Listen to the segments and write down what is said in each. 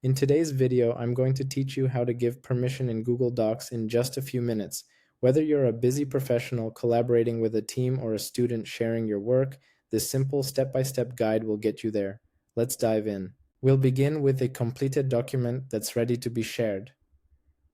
In today's video, I'm going to teach you how to give permission in Google Docs in just a few minutes. Whether you're a busy professional collaborating with a team or a student sharing your work, this simple step-by-step guide will get you there. Let's dive in. We'll begin with a completed document that's ready to be shared.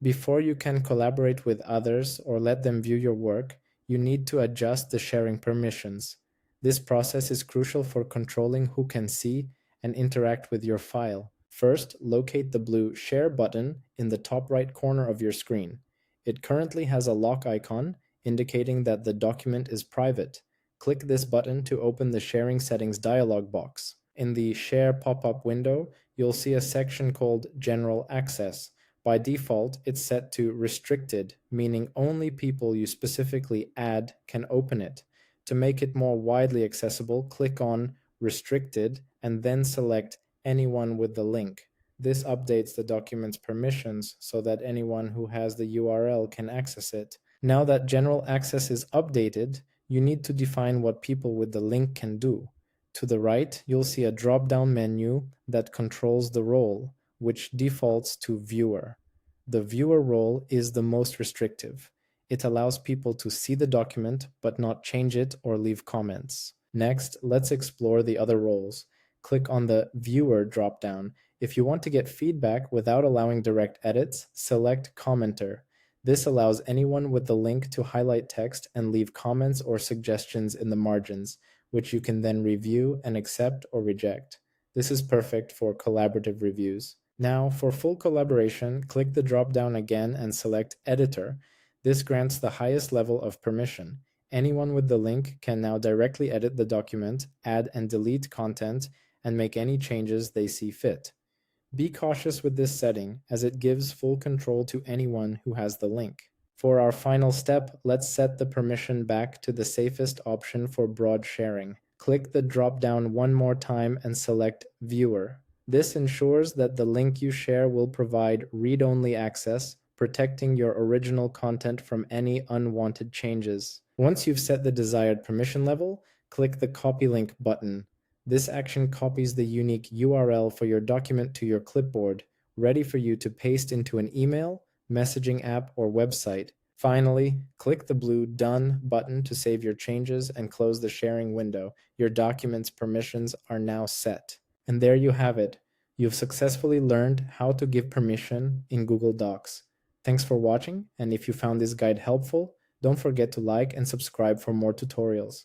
Before you can collaborate with others or let them view your work, you need to adjust the sharing permissions. This process is crucial for controlling who can see and interact with your file. First, locate the blue Share button in the top right corner of your screen. It currently has a lock icon indicating that the document is private. Click this button to open the Sharing Settings dialog box. In the Share pop-up window, you'll see a section called General Access. By default, it's set to restricted, meaning only people you specifically add can open it. To make it more widely accessible, click on Restricted and then select Anyone with the link. This updates the document's permissions so that anyone who has the URL can access it. Now that general access is updated, you need to define what people with the link can do. To the right, you'll see a drop-down menu that controls the role, which defaults to Viewer. The Viewer role is the most restrictive. It allows people to see the document but not change it or leave comments. Next, let's explore the other roles. Click on the Viewer drop-down. If you want to get feedback without allowing direct edits, select Commenter. This allows anyone with the link to highlight text and leave comments or suggestions in the margins, which you can then review and accept or reject. This is perfect for collaborative reviews. Now, for full collaboration, click the drop-down again and select Editor. This grants the highest level of permission. Anyone with the link can now directly edit the document, add and delete content, and make any changes they see fit. Be cautious with this setting, as it gives full control to anyone who has the link. For our final step, let's set the permission back to the safest option for broad sharing. Click the drop-down one more time and select Viewer. This ensures that the link you share will provide read-only access, protecting your original content from any unwanted changes. Once you've set the desired permission level, click the Copy Link button. This action copies the unique URL for your document to your clipboard, ready for you to paste into an email, messaging app, or website. Finally, click the blue Done button to save your changes and close the sharing window. Your document's permissions are now set. And there you have it. You've successfully learned how to give permission in Google Docs. Thanks for watching, and if you found this guide helpful, don't forget to like and subscribe for more tutorials.